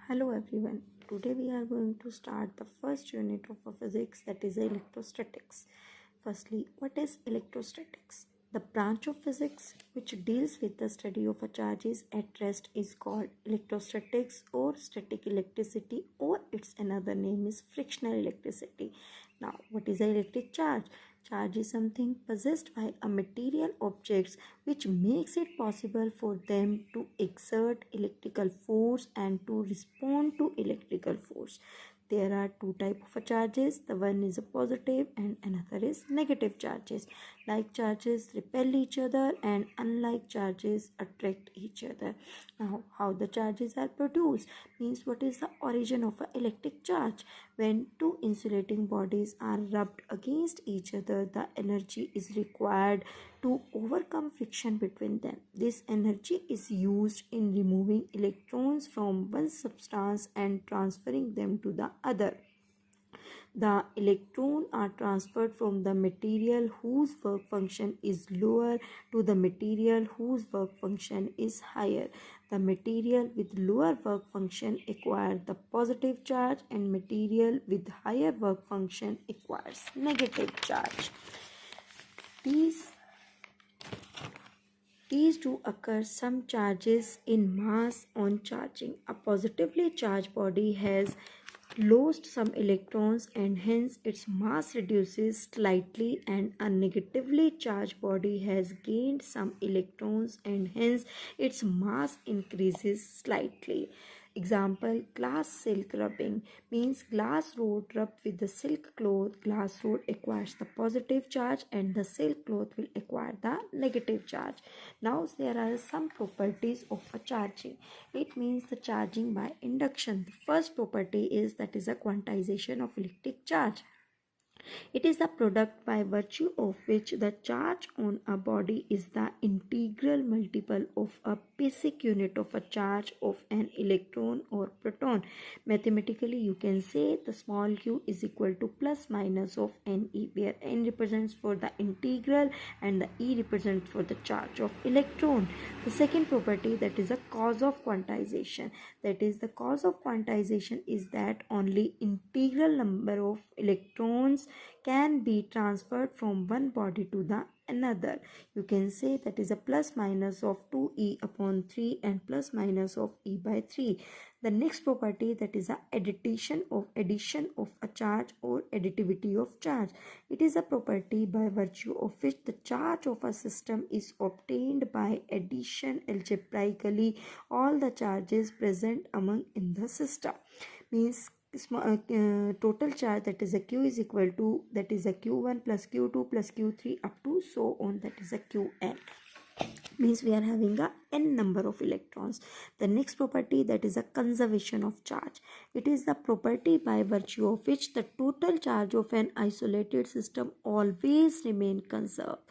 Hello everyone. Today we are going to start the first unit of a physics, that is electrostatics. Firstly, what is electrostatics? The branch of physics which deals with the study of a charges at rest is called electrostatics or static electricity, or its another name is frictional electricity. Now, what is an electric charge? Charge is something possessed by a material objects which makes it possible for them to exert electrical force and to respond to electrical force. There are two types of charges. The one is a positive and another is negative charges. Like charges repel each other and unlike charges attract each other. Now, how the charges are produced means what is the origin of an electric charge? When two insulating bodies are rubbed against each other, the energy is required to overcome friction between them. This energy is used in removing electrons from one substance and transferring them to the other. The electrons are transferred from the material whose work function is lower to the material whose work function is higher. The material with lower work function acquires the positive charge and material with higher work function acquires negative charge. These do occur some charges in mass on charging. A positively charged body has lost some electrons and hence its mass reduces slightly, and a negatively charged body has gained some electrons and hence its mass increases slightly. Example, glass silk rubbing means glass rod rubbed with the silk cloth. Glass rod acquires the positive charge and the silk cloth will acquire the negative charge. Now there are some properties of a charging. It means the charging by induction. The first property is that is a quantization of electric charge. It is the product by virtue of which the charge on a body is the integral multiple of a basic unit of a charge of an electron or proton. Mathematically, you can say the small q is equal to plus minus of Ne, where N represents for the integral and the E represents for the charge of electron. The second property, that is a cause of quantization. That is, the cause of quantization is that only integral number of electrons can be transferred from one body to the another. You can say that is a plus minus of 2e upon 3 and plus minus of e by 3. The next property, that is a addition of a charge or additivity of charge. It is a property by virtue of which the charge of a system is obtained by addition algebraically all the charges present among in the system. Means total charge, that is a q is equal to, that is a q1 plus q2 plus q3 up to so on, that is a qn. Means we are having a n number of electrons. The next property, that is a conservation of charge. It is the property by virtue of which the total charge of an isolated system always remain conserved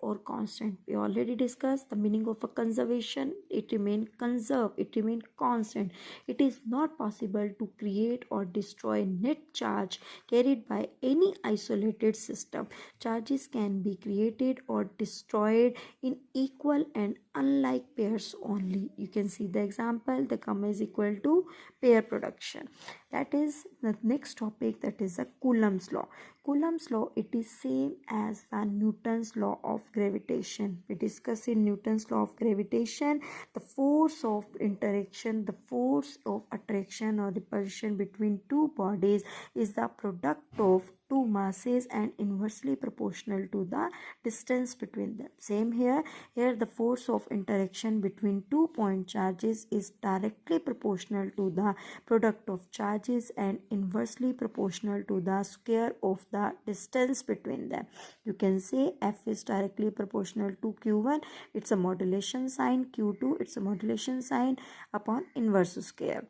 or constant. We already discussed the meaning of a conservation. It remain conserved, it remain constant. It is not possible to create or destroy net charge carried by any isolated system. Charges can be created or destroyed in equal and unlike pairs only. You can see the example, the gamma is equal to pair production. That is the next topic, that is a Coulomb's law. Coulomb's law, it is same as the Newton's law of gravitation. We discuss in Newton's law of gravitation the force of interaction, the force of attraction or repulsion between two bodies is the product of two masses and inversely proportional to the distance between them. Same here the force of interaction between two point charges is directly proportional to the product of charges and inversely proportional to the square of the distance between them. You can say F is directly proportional to Q1, it's a modulation sign, Q2 it's a modulation sign upon inverse square.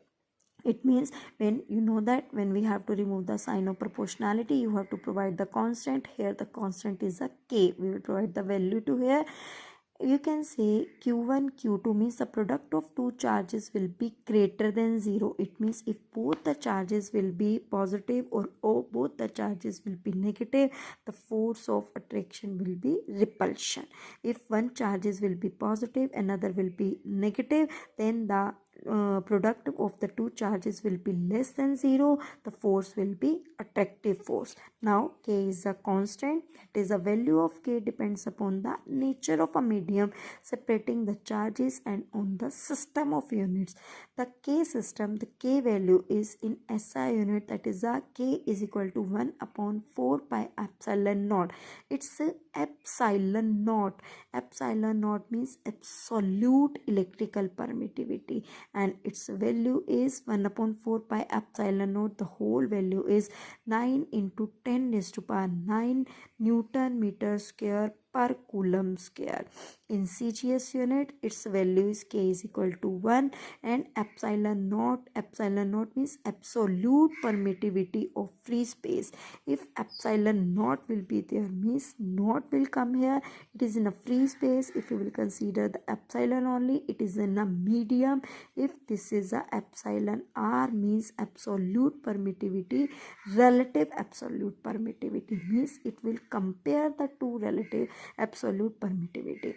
It means when you know that when we have to remove the sign of proportionality, you have to provide the constant. Here the constant is a k. We will provide the value to here. You can say Q1, Q2 means the product of two charges will be greater than 0. It means if both the charges will be positive or both the charges will be negative, the force of attraction will be repulsion. If one charges will be positive, another will be negative, then the product of the two charges will be less than 0, the force will be attractive force. Now K is a constant, that is a value of K depends upon the nature of a medium separating the charges and on the system of units. The K system, the K value is in SI unit, that is a K is equal to 1 upon 4 pi epsilon naught. It's a epsilon naught. Epsilon naught means absolute electrical permittivity, and its value is 1 upon 4 pi epsilon naught. The whole value is 9 into 10 raised to power 9 Newton meter square per coulomb square. In CGS unit, its value is K is equal to 1, and epsilon naught means absolute permittivity of free space. If epsilon naught will be there, means naught will come here, it is in a free space. If you will consider the epsilon only, it is in a medium. If this is a epsilon R, means absolute permittivity, relative absolute permittivity, means it will compare the two relative absolute permittivity.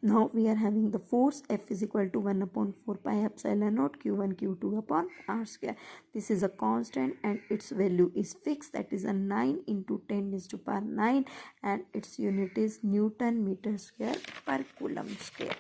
Now we are having the force F is equal to 1 upon 4 pi epsilon naught Q1 Q2 upon R square. This is a constant and its value is fixed, that is a 9 into 10 raised to power 9, and its unit is Newton meter square per coulomb square.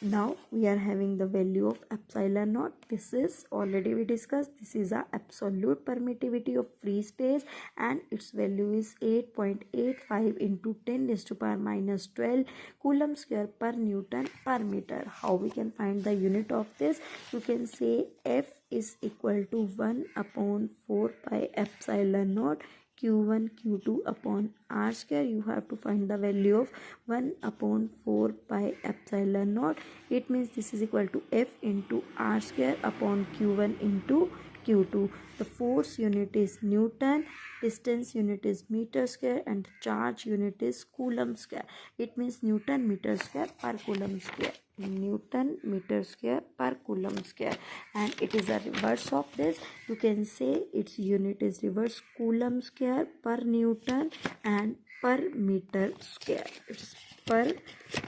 Now we are having the value of epsilon naught. This is already we discussed. This is a absolute permittivity of free space, and its value is 8.85 into 10 raised to power minus 12 coulomb square per Newton per meter. How we can find the unit of this? You can say F is equal to 1 upon 4 pi epsilon naught Q1 Q2 upon R square. You have to find the value of 1 upon 4 pi epsilon naught. It means this is equal to F into R square upon Q1 into Q2. The force unit is Newton, distance unit is meter square, and the charge unit is coulomb square. It means Newton meter square per coulomb square. Newton meter square per coulomb square, and it is a reverse of this. You can say its unit is reverse coulomb square per Newton and per meter square. It's per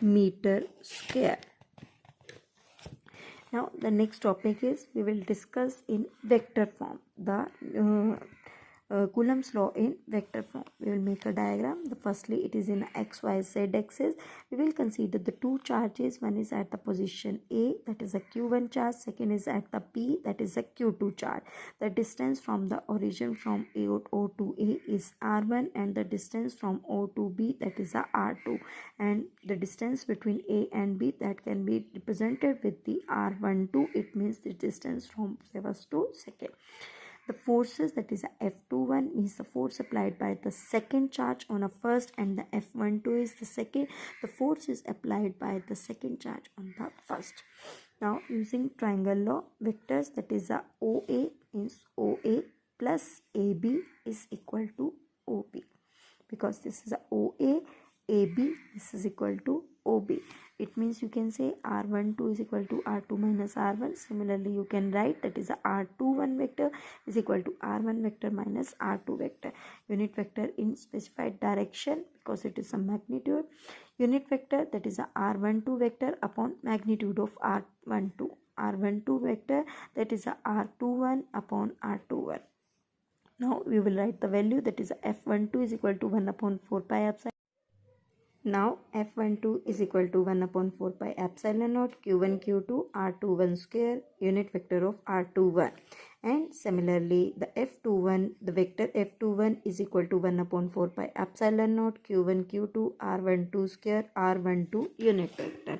meter square. Now the next topic is we will discuss in vector form the Coulomb's law in vector form. We will make a diagram. Firstly, it is in x, y, z axis. We will consider the two charges. One is at the position A, that is a Q1 charge. Second is at the P, that is a Q2 charge. The distance from the origin from O to A is R1, and the distance from O to B, that is a R2. And the distance between A and B, that can be represented with the R12. It means the distance from first to second. The forces, that is a F21 means the force applied by the second charge on a first, and the F12 is the second. The force is applied by the second charge on the first. Now using triangle law, vectors, that is a OA means OA plus AB is equal to OB, because this is a OA, AB, this is equal to OB. It means you can say R12 is equal to R2 minus R1. Similarly, you can write that is a R21 vector is equal to R1 vector minus R2 vector. Unit vector in specified direction, because it is a magnitude. Unit vector, that is a R12 vector upon magnitude of R12. R12 vector, that is a R21 upon R21. Now we will write the value, that is a F12 is equal to 1 upon 4 pi epsilon. Now F12 is equal to 1 upon 4 pi epsilon naught Q1 Q2 R21 square, unit vector of R21. And similarly the F21, the vector F21 is equal to 1 upon 4 pi epsilon naught Q1 Q2 R12 square R12 unit vector.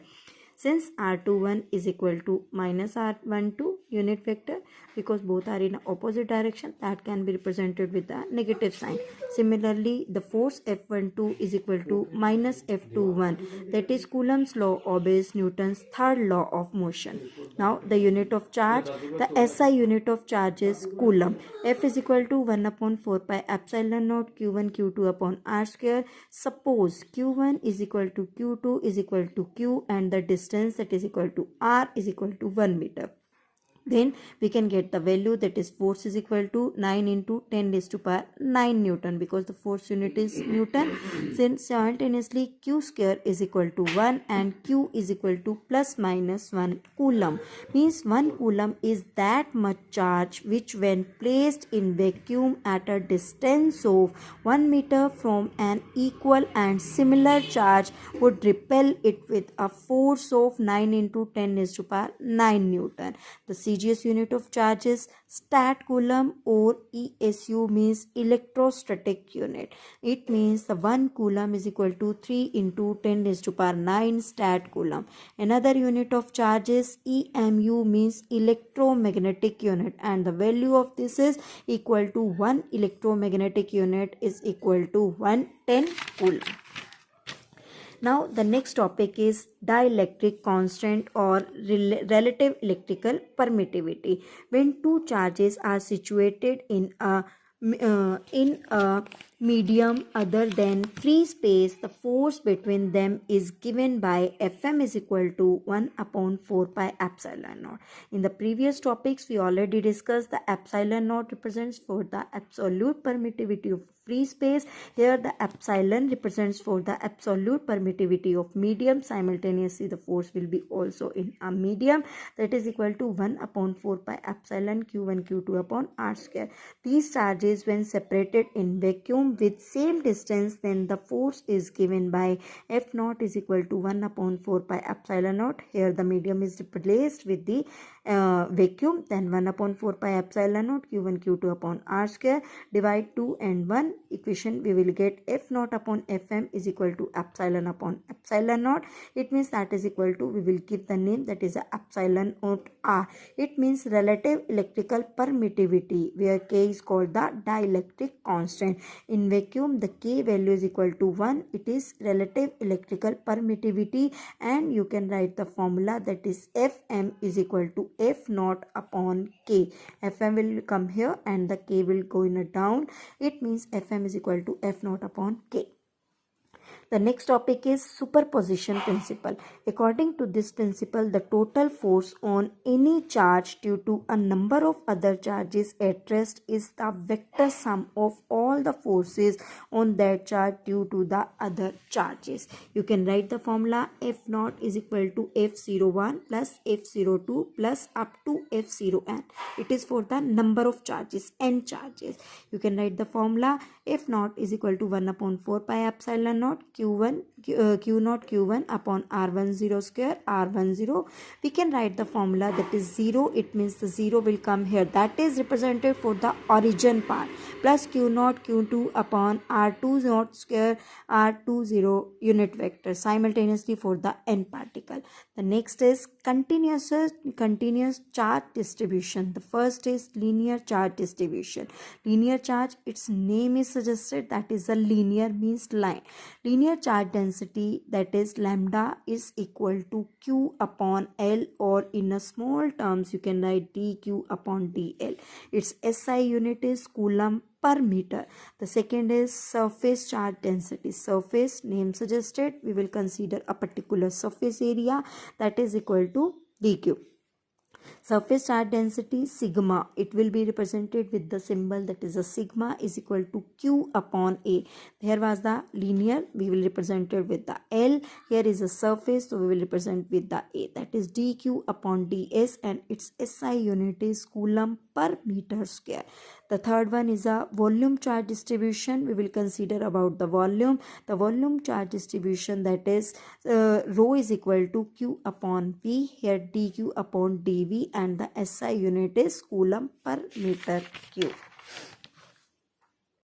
Since R21 is equal to minus R12 unit vector, because both are in opposite direction, that can be represented with a negative sign. Similarly, the force F12 is equal to minus F21. That is Coulomb's law obeys Newton's third law of motion. Now the unit of charge, the SI unit of charge is Coulomb. F is equal to 1 upon 4 pi epsilon naught Q1 Q2 upon R square. Suppose Q1 is equal to Q2 is equal to Q, and the distance, that is equal to R, is equal to 1 meter. then we can get the value, that is force is equal to 9 into 10 raised to power 9 Newton, because the force unit is Newton. Then simultaneously Q square is equal to 1 and Q is equal to plus minus 1 Coulomb. Means 1 Coulomb is that much charge which when placed in vacuum at a distance of 1 meter from an equal and similar charge would repel it with a force of 9 into 10 raised to power 9 Newton. The CGS unit of charge is stat coulomb, or ESU means electrostatic unit. It means the 1 coulomb is equal to 3 into 10 raised to power 9 stat coulomb. Another unit of charge is EMU means electromagnetic unit, and the value of this is equal to 1 electromagnetic unit is equal to 110 coulomb. Now the next topic is dielectric constant or relative electrical permittivity. When two charges are situated in a medium other than free space, the force between them is given by Fm is equal to 1 upon 4 pi epsilon naught. In the previous topics, we already discussed the epsilon naught represents for the absolute permittivity of free space. Here the epsilon represents for the absolute permittivity of medium. Simultaneously, the force will be also in a medium, that is equal to 1 upon 4 pi epsilon Q1 Q2 upon R square. These charges when separated in vacuum with same distance, then the force is given by F naught is equal to 1 upon 4 pi epsilon naught. Here the medium is replaced with the vacuum, then 1 upon 4 pi epsilon naught Q1 Q2 upon R square. Divide 2 and 1 equation, we will get F naught upon Fm is equal to epsilon upon epsilon naught. It means that is equal to, we will give the name, that is a epsilon naught R. It means relative electrical permittivity, where K is called the dielectric constant. In vacuum the K value is equal to 1. It is relative electrical permittivity, and you can write the formula, that is Fm is equal to F naught upon K. Fm will come here and the K will go in a down. It means Fm is equal to F naught upon K. The next topic is superposition principle. According to this principle, the total force on any charge due to a number of other charges at rest is the vector sum of all the forces on that charge due to the other charges. You can write the formula, F naught is equal to F01 plus F02 plus up to F0n. It is for the number of charges, n charges. You can write the formula, F naught is equal to 1 upon 4 pi epsilon naught Q0 Q1 upon R10 square R10. We can write the formula, that is 0. It means the 0 will come here, that is represented for the origin part, plus Q0 Q2 upon R20 square R20 unit vector simultaneously for the n particle. The next is continuous charge distribution. The first is linear charge distribution. Linear charge, its name is suggested, that is a linear means line. Linear charge density, that is lambda, is equal to Q upon L, or in a small terms you can write dQ upon dL. Its SI unit is coulomb per meter. The second is surface charge density. Surface, name suggested, we will consider a particular surface area, that is equal to dQ. Surface charge density sigma, it will be represented with the symbol, that is a sigma is equal to Q upon A. Here was the linear, we will represent it with the L. Here is a surface, so we will represent with the A, that is dQ upon ds, and its SI unit is coulomb per meter square. The third one is a volume charge distribution. We will consider about the volume. The volume charge distribution, that is rho is equal to Q upon V. Here dQ upon dV, and the SI unit is coulomb per meter cube.